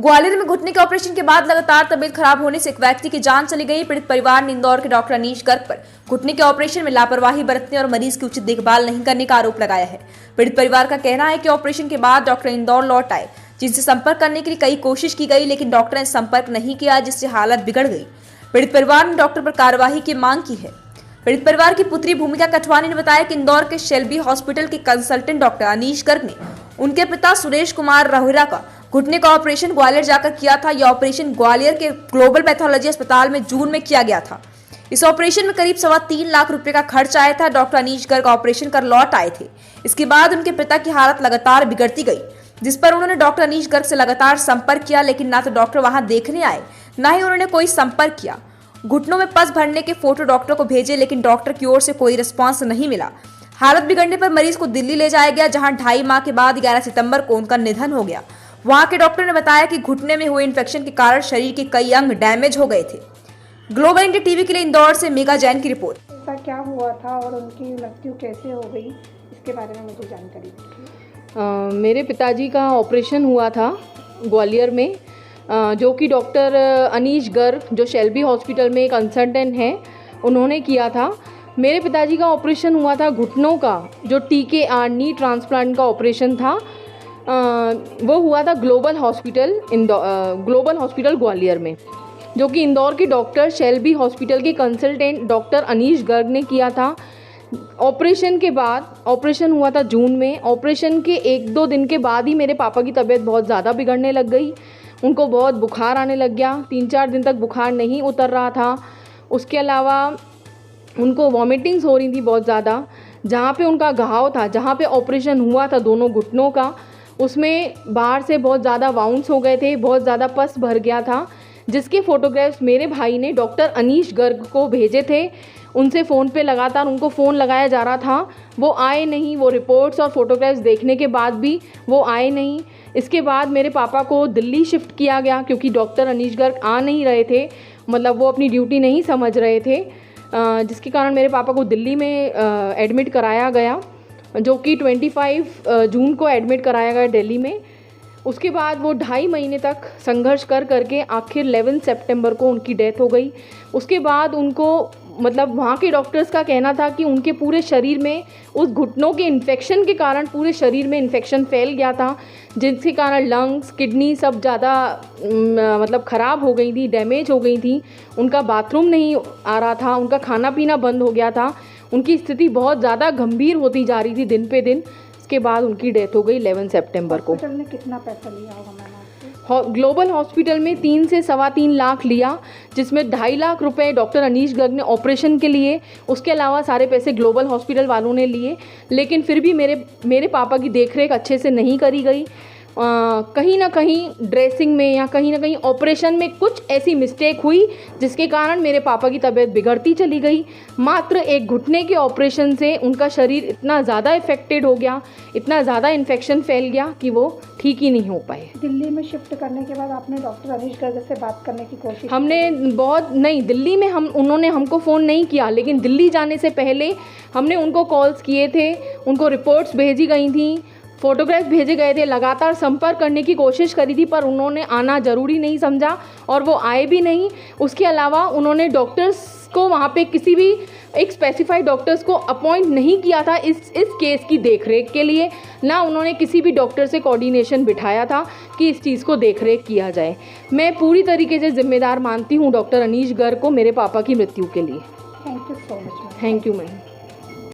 ग्वालियर में घुटने के ऑपरेशन के बाद लगातार तबीयत खराब होने से एक व्यक्ति की जान चली गई। पीड़ित परिवार ने इंदौर के डॉक्टर अनीश गर्ग पर घुटने के ऑपरेशन में लापरवाही बरतने और मरीज की उचित देखभाल नहीं करने का आरोप लगाया है। पीड़ित परिवार का कहना है कि ऑपरेशन के बाद डॉक्टर इंदौर लौट आए, जिनसे संपर्क करने के लिए कई कोशिश की गई, लेकिन डॉक्टर ने संपर्क नहीं किया, जिससे हालत बिगड़ गई। पीड़ित परिवार ने डॉक्टर पर कार्रवाई की मांग की है। पीड़ित परिवार की पुत्री भूमिका कठवानी ने बताया कि इंदौर के शेल्बी हॉस्पिटल के कंसल्टेंट डॉक्टर अनीश गर्ग ने उनके पिता सुरेश कुमार रोहिरा का घुटने का ऑपरेशन ग्वालियर जाकर किया था। यह ऑपरेशन ग्वालियर के ग्लोबल पैथोलॉजी अस्पताल में जून में किया गया था। इस ऑपरेशन में करीब 3.25 लाख रुपए का खर्च आया था। डॉक्टर अनीश गर्ग ऑपरेशन कर लौट आए थे। इसके बाद उनके पिता की हालत लगातार बिगड़ती गई, जिस पर उन्होंने डॉक्टर अनीश गर्ग से लगातार संपर्क किया, लेकिन ना तो डॉक्टर वहां देखने आए, ना ही उन्होंने कोई संपर्क किया। घुटनों में पस भरने के फोटो डॉक्टर को भेजे, लेकिन डॉक्टर की ओर से कोई रिस्पॉन्स नहीं मिला। हालत बिगड़ने पर मरीज को दिल्ली ले जाया गया, जहां 2.5 माह के बाद 11 सितंबर को उनका निधन हो गया। वहां के डॉक्टर ने बताया कि घुटने में हुए इन्फेक्शन के कारण शरीर के कई अंग डैमेज हो गए थे। ग्लोबल इंडिया टीवी के लिए इंदौर से मेघा जैन की रिपोर्ट। ऐसा क्या हुआ था और उनकी मृत्यु कैसे हो गई, इसके बारे में मुझे जानकारी दीजिए। मेरे पिताजी का ऑपरेशन हुआ था ग्वालियर में, जो कि डॉक्टर अनीश गर्ग, जो शेल्बी हॉस्पिटल में कंसल्टेंट हैं, उन्होंने किया था। मेरे पिताजी का ऑपरेशन हुआ था घुटनों का, जो TKR नी ट्रांसप्लांट का ऑपरेशन था। वो हुआ था ग्लोबल हॉस्पिटल ग्वालियर में, जो कि इंदौर के डॉक्टर शेल्बी हॉस्पिटल के कंसल्टेंट डॉक्टर अनीश गर्ग ने किया था। ऑपरेशन के बाद, ऑपरेशन हुआ था जून में, ऑपरेशन के 1-2 दिन के बाद ही मेरे पापा की तबीयत बहुत ज़्यादा बिगड़ने लग गई। उनको बहुत बुखार आने लग गया। 3-4 दिन तक बुखार नहीं उतर रहा था। उसके अलावा उनको वॉमिटिंग्स हो रही थी बहुत ज़्यादा। जहाँ पे उनका घाव था, जहाँ पे ऑपरेशन हुआ था दोनों घुटनों का, उसमें बाहर से बहुत ज़्यादा वाउंड्स हो गए थे, बहुत ज़्यादा पस भर गया था, जिसके फ़ोटोग्राफ्स मेरे भाई ने डॉक्टर अनीश गर्ग को भेजे थे। उनसे फ़ोन पे लगातार उनको फ़ोन लगाया जा रहा था, वो आए नहीं। वो रिपोर्ट्स और फोटोग्राफ्स देखने के बाद भी वो आए नहीं। इसके बाद मेरे पापा को दिल्ली शिफ्ट किया गया, क्योंकि डॉक्टर अनीश गर्ग आ नहीं रहे थे, मतलब वो अपनी ड्यूटी नहीं समझ रहे थे, जिसके कारण मेरे पापा को दिल्ली में एडमिट कराया गया, जो कि 25 जून को एडमिट कराया गया दिल्ली में। उसके बाद वो 2.5 महीने तक संघर्ष करके आखिर 11 सितंबर को उनकी डेथ हो गई। उसके बाद उनको, मतलब वहाँ के डॉक्टर्स का कहना था कि उनके पूरे शरीर में उस घुटनों के इन्फेक्शन के कारण पूरे शरीर में इन्फेक्शन फैल गया था, जिसके कारण लंग्स, किडनी सब ज़्यादा मतलब ख़राब हो गई थी, डैमेज हो गई थी। उनका बाथरूम नहीं आ रहा था, उनका खाना पीना बंद हो गया था। उनकी स्थिति बहुत ज़्यादा गंभीर होती जा रही थी दिन पे दिन। इसके बाद उनकी डेथ हो गई 11 सितंबर को। हॉस्पिटल ने कितना पैसा लिया होगा मैम आपसे? ग्लोबल हॉस्पिटल में 3 से 3.25 लाख लिया, जिसमें 2.5 लाख रुपए डॉक्टर अनीश गर्ग ने ऑपरेशन के लिए, उसके अलावा सारे पैसे ग्लोबल हॉस्पिटल वालों ने लिए। लेकिन फिर भी मेरे पापा की देखरेख अच्छे से नहीं करी गई। कहीं ना कहीं ड्रेसिंग में या कहीं ना कहीं ऑपरेशन में कुछ ऐसी मिस्टेक हुई, जिसके कारण मेरे पापा की तबीयत बिगड़ती चली गई। मात्र एक घुटने के ऑपरेशन से उनका शरीर इतना ज़्यादा इफेक्टेड हो गया, इतना ज़्यादा इन्फेक्शन फैल गया कि वो ठीक ही नहीं हो पाए। दिल्ली में शिफ्ट करने के बाद आपने डॉक्टर अनीश गर्ग से बात करने की कोशिश? हमने बहुत नहीं, दिल्ली में उन्होंने हमको फ़ोन नहीं किया, लेकिन दिल्ली जाने से पहले हमने उनको कॉल्स किए थे, उनको रिपोर्ट्स भेजी गई थी, फ़ोटोग्राफ्स भेजे गए थे, लगातार संपर्क करने की कोशिश करी थी, पर उन्होंने आना ज़रूरी नहीं समझा और वो आए भी नहीं। उसके अलावा उन्होंने डॉक्टर्स को वहाँ पे किसी भी एक स्पेसिफाइड डॉक्टर्स को अपॉइंट नहीं किया था इस केस की देखरेख के लिए, ना उन्होंने किसी भी डॉक्टर से कोऑर्डिनेशन बिठाया था कि इस चीज़ को देखरेख किया जाए। मैं पूरी तरीके से जिम्मेदार मानती हूँ डॉक्टर अनीश गर्ग को मेरे पापा की मृत्यु के लिए। Thank you so much. Thank you ma'am.